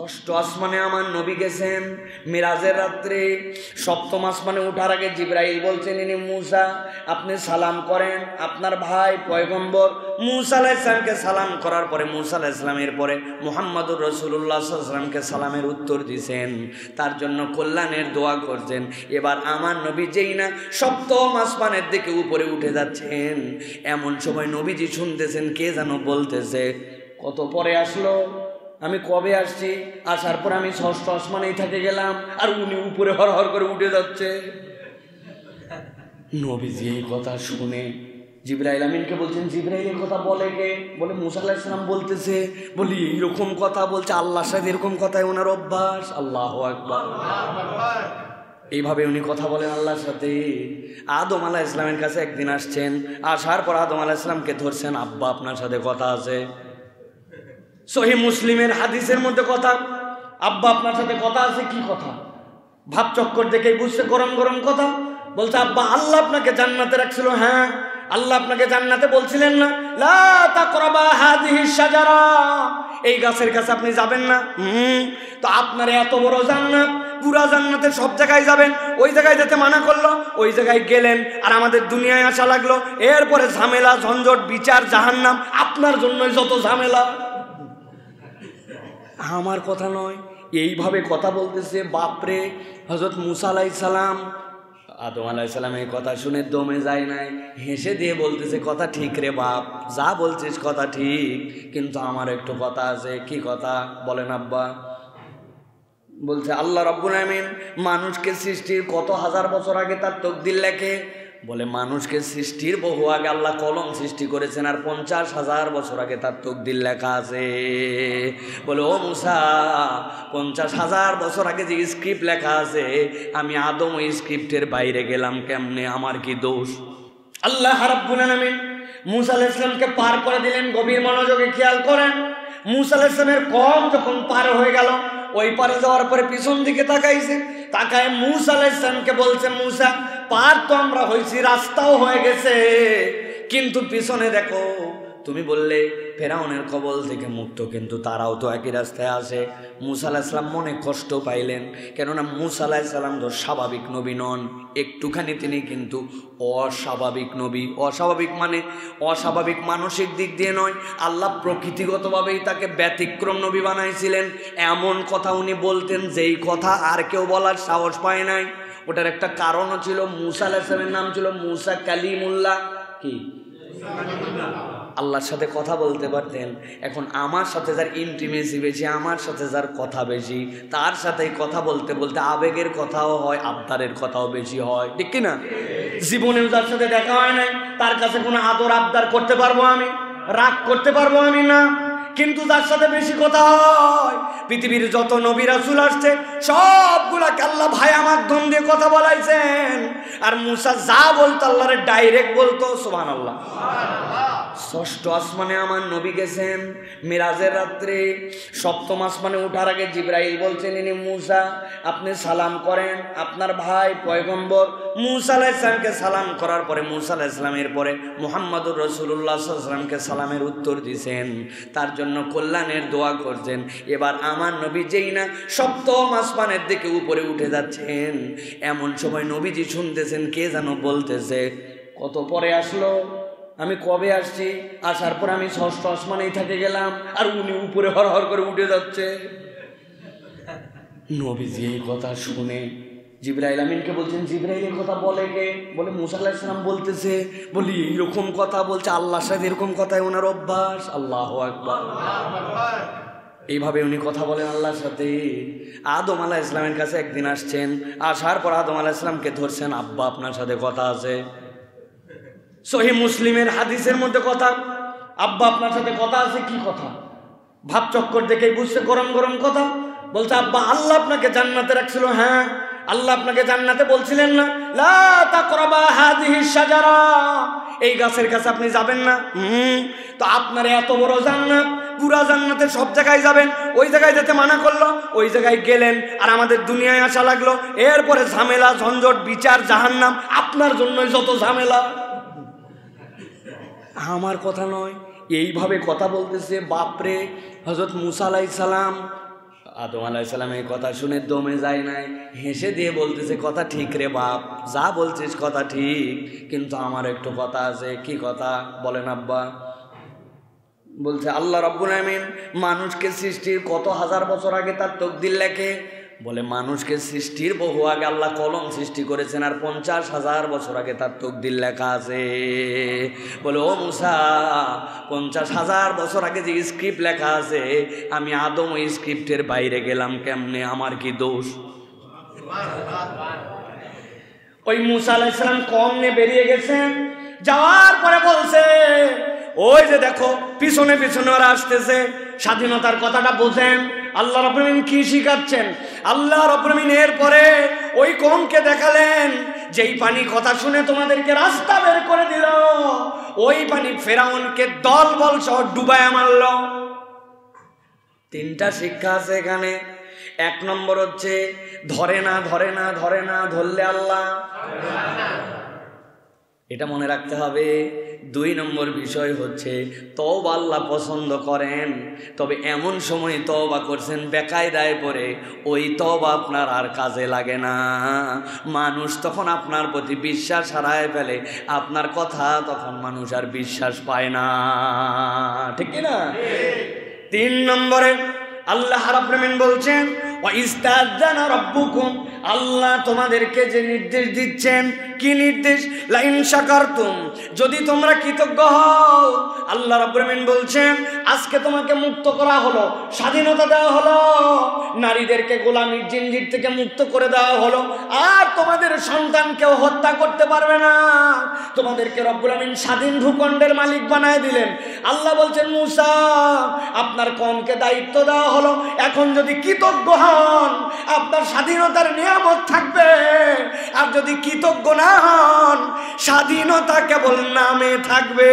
ষষ্ঠ আসমানে আমার নবী গেছেন মিরাজের রাত্রে। সপ্তম আসমানে ওঠার আগে জিবরাইল বলছেন, ইনি মুসা, আপনি সালাম করেন আপনার ভাই পয়গম্বর মুসা আলাইহিস সালামকে। সালাম করার পরে মুসা আলাইহিস সালামের পরে মুহাম্মদুর রাসূলুল্লাহ সাল্লাল্লাহু আলাইহি ওয়াসাল্লামকে সালামের উত্তর দিয়েছেন, তার জন্য কল্যাণের দোয়া করছেন। এবার আমার নবী যেই না সপ্তম আসমানের দিকে উপরে উঠে যাচ্ছেন, এমন সময় নবীজি শুনতেছেন কে যেন বলতেছে, কত পরে আসলো, আমি কবে আসছি, আসার পর আমি ষষ্ঠ আসমানেই থেকে গেলাম, আর উনি উপরে হর হর করে উঠে যাচ্ছে। নবীজি এই কথা শুনে জিবরাইল আমিনকে বলছেন, জিবরাইল এই কথা বলে কে? বলে মুসা আলাইহিস সালাম বলতেছে। বলি এইরকম কথা বলছে, আল্লাহর সাথে এরকম কথাই ওনার অভ্যাস। আল্লাহু আকবার। এইভাবে উনি কথা বলেন আল্লাহর সাথে। আদম আলাইহিস সালামের কাছে একদিন আসছেন, আসার পর আদম আলাইহিস সালামকে ধরছেন, আব্বা আপনার সাথে কথা আছে। সহিহ মুসলিমের হাদিসের মধ্যে কথা, আব্বা আপনার সাথে কথা আছে। কি কথা? ভাব চক্কর দেখে বুঝছে গরম গরম কথা। বলছে, আব্বা আল্লাহ আপনাকে জান্নাতে রাখছিল। হ্যাঁ, আল্লাহ আপনাকে জান্নাতে বলছিলেন না, লা তাকরাবা হাযিহিশ শাজারা, এই গাছের কাছে আপনি যাবেন না। তো আপনার এত বড় জান্নাত, পুরা জান্নাতে সব জায়গায় যাবেন, ওই জায়গায় যেতে মানা করলো, ওই জায়গায় গেলেন, আর আমাদের দুনিয়ায় আসা লাগলো। এরপরে ঝামেলা, ঝঞ্ঝট, বিচার, জাহান্নাম, আপনার জন্যই যত ঝামেলা। আমার কথা নয়, এইভাবে কথা বলতেছে। বাপরে, হযরত মুসা আলাইহিস সালাম, আদম আলাইহিস সালামের কথা শুনে দমে যায় নাই, হেসে দিয়ে বলতেছে, কথা ঠিক রে বাপ, যা বলছিস কথা ঠিক, কিন্তু আমার একটু কথা আছে। কি কথা বলেন আব্বা? বলছে, আল্লাহ রাব্বুল আমিন মানুষকে সৃষ্টির কত হাজার বছর আগে তার তাকদীর লেখে। বলে, মানুষকে সৃষ্টির বহু আগে আল্লাহ কলম সৃষ্টি করেছেন, আর 50,000 বছর আগে তার তাকদীর লেখা আছে। বলে, ও মুসা, 50,000 বছর আগে যে স্ক্রিপ্ট লেখা আছে, আমি আদম ওই স্ক্রিপ্টের বাইরে গেলাম কেমনে? আমার কি দোষ? আল্লাহ রাব্বুল আমিন মুসা আলাইহিস সালামকে পার করে দিলেন। গভীর মনোযোগে খেয়াল করেন, মুসা আলাইহিস সালামের কম যখন পার হয়ে গেল, ওই পারে যাওয়ার পরে পিছন দিকে তাকাইছে, তাকায় মুসা আলাইহিস সালামকে বলছে, মুসা, পার তো আমরা হয়েছি, রাস্তাও হয়ে গেছে, কিন্তু পিছনে দেখো, তুমি বললে ফেরাউনের কবল থেকে মুক্ত, কিন্তু তারাও তো একই রাস্তায় আসে। মুসা আলাইহিস সালাম মনে কষ্ট পাইলেন, কেননা মুসা আলাইহিস সালাম তো স্বাভাবিক নবী নন, একটুখানি তিনি কিন্তু অস্বাভাবিক নবী। অস্বাভাবিক মানে অস্বাভাবিক মানসিক দিক দিয়ে নয়, আল্লাহ প্রকৃতিগতভাবেই তাকে ব্যতিক্রম নবী বানাইছিলেন। এমন কথা উনি বলতেন যেই কথা আর কেউ বলার সাহস পায় নাই। ওটার একটা কারণও ছিল, মুসা আলাইহিস সালামের নাম ছিল মুসা কালিমুল্লাহ। কি? আল্লাহর সাথে কথা বলতে পারতেন। এখন আমার সাথে যার ইন্টিমেসি বেশি, আমার সাথে যার কথা বেশি, তার সাথেই কথা বলতে বলতে আবেগের কথাও হয়, আবদারের কথাও বেশি হয়, ঠিক কিনা? জীবনেও যার সাথে দেখা হয় নাই, তার কাছে কোনো আদর আবদার করতে পারবো আমি? রাগ করতে পারবো আমি? না। কিন্তু যার সাথে বেশি কথা হয়, পৃথিবীর যত নবী রাসূল আসছে সবগুলাকে আল্লাহ ভায়া মাধ্যম দিয়ে কথা বলাইছেন। আর মুসা যা বলতো আল্লাহরে ডাইরেক্ট বলতো। সুবহানাল্লাহ। ষষ্ঠ আসমানে আমার নবী গেছেন মিরাজের রাত্রে। সপ্তম আসমানে ওঠার আগে জিবরাইল বলছেন, ইনি মুসা, আপনি সালাম করেন আপনার ভাই পয়গম্বর মুসা আলাইহিস সালামকে। সালাম করার পরে মুসা আলাইহিস সালামের পরে মুহাম্মদুর রাসূলুল্লাহ সাল্লাল্লাহু আলাইহি ওয়াসাল্লামকে সালামের উত্তর দিয়েছেন, তার জন্য কল্যাণের দোয়া করছেন। এবার আমার নবী যেই না সপ্তম আসমানের দিকে উপরে উঠে যাচ্ছেন, এমন সময় নবীজি শুনতেছেন কে যেন বলতেছে, কত পরে আসলো, আমি কবে আসছি, আসার পর আমি ষষ্ঠ আসমানেই থেকে গেলাম, আর উনি উপরে হর হর করে উঠে যাচ্ছে। নবীজি এই কথা শুনে জিবরাইল আমিনকে বলছেন, জিবরাইল এই কথা বলে কে? বলে মুসা আলাইহিস সালাম বলতেছে। বলি এইরকম কথা বলছে, আল্লাহর সাথে এরকম কথাই ওনার অভ্যাস। আল্লাহু আকবার। এইভাবে উনি কথা বলেন আল্লাহর সাথে। আদম আলাইহিস সালামের কাছে একদিন আসছেন, আসার পর আদম আলাইহিস সালামকে ধরছেন, আব্বা আপনার সাথে কথা আছে। সহিহ মুসলিমের হাদিসের মধ্যে কথা, আব্বা আপনার সাথে কথা আছে। কি কথা? ভাব চক্কর দেখে বুঝছে গরম গরম কথা। বলছে, আব্বা আল্লাহ আপনাকে জান্নাতে রাখছিল। হ্যাঁ, আল্লাহ আপনাকে জান্নাতে বলছিলেন না, লা তাকরাবা হাযিহিশ শাজারা, এই গাছের কাছে আপনি যাবেন না। তো আপনার এত বড় জান্নাত, পুরা জান্নাতে সব জায়গায় যাবেন, ওই জায়গায় যেতে মানা করলো, ওই জায়গায় গেলেন, আর আমাদের দুনিয়ায় আসা লাগলো। এরপরে ঝামেলা, ঝঞ্ঝট, বিচার, জাহান্নাম, আপনার জন্যই যত ঝামেলা। আমার কথা নয়, এইভাবে কথা বলতেছে। বাপরে, হযরত মুসা আলাইহিস সালাম, আদম আলাইহিস সালাম এই কথা শুনে দমে যায় নাই, হেসে দিয়ে বলতেছে কথা ঠিক রে বাপ, যা বলছিস কথা ঠিক, কিন্তু আমার একটু কথা আছে। কি কথা বলেন আব্বা? বলছে আল্লাহ রাব্বুল আমিন মানুষকে সৃষ্টির কত হাজার বছর আগে তার তাকদীর লেখে। বলে মানুষকে সৃষ্টির বহু আগে আল্লাহ কলম সৃষ্টি করেছেন, আর 50,000 বছর আগে তার তাকদীর লেখা আছে। বলে ও মুসা, 50,000 বছর আগে যে স্ক্রিপ্ট লেখা আছে, আমি আদম ওই স্ক্রিপ্টের বাইরে গেলাম কেমনে? আমার কি দোষ? ওই মুসা আলাইহিস সালাম কম নিয়ে বেরিয়ে গেছেন, যাওয়ার পরে বলছে ওই যে দেখো পিছনে পিছনে ওরা আসতেছে, স্বাধীনতার কথাটা বোঝেন। আল্লাহ রাব্বুল আমিন কি শিখাচ্ছেন? আল্লাহ রাব্বুল আমিন এরপরে ওই কওমকে দেখালেন যেই পানি কথা শুনে তোমাদেরকে রাস্তা বের করে দিল, ওই পানি ফেরাউনকে দলবল সহ ডুবায় মারল। 3টা শিক্ষা আছে এখানে। 1 নম্বর হচ্ছে ধরে না ধরে না ধরে না, ধরলে আল্লাহ, এটা মনে রাখতে হবে। 2 নম্বর বিষয় হচ্ছে তওবা আল্লাহ পছন্দ করেন, তবে এমন সময় তওবা করছেন বেকায়দায় পড়ে, ওই তওবা আপনার আর কাজে লাগে না। মানুষ তখন আপনার প্রতি বিশ্বাস হারায় ফেলে, আপনার কথা তখন মানুষ আর বিশ্বাস পায় না, ঠিক কি না? 3 নম্বরে আল্লাহ রাব্বুল আমিন বলছেন ওয়া ইস্তাযানা রাব্বুকুম, আল্লাহ তোমাদেরকে যে নির্দেশ দিচ্ছেন, কি নির্দেশ? লাইন শাকারতুম, যদি তোমরা কৃতজ্ঞ হও। আল্লাহ রাব্বুল আমিন বলছেন আজকে তোমাকে মুক্ত করা হলো, স্বাধীনতা দেওয়া হলো, নারীদেরকে গোলামির জিনজির থেকে মুক্ত করে দেওয়া হলো, আর তোমাদের সন্তানকেও হত্যা করতে পারবে না। তোমাদেরকে রব্বুল আমিন স্বাধীন ভূখণ্ডের মালিক বানায় দিলেন। আল্লাহ বলছেন মুসা, আপনার কওমকে দায়িত্ব দেওয়া হলো, এখন যদি কৃতজ্ঞ হন আপনার স্বাধীনতার নিয়ামত থাকবে, আর যদি কৃতজ্ঞ না হন স্বাধীনতা কেবল নামে থাকবে।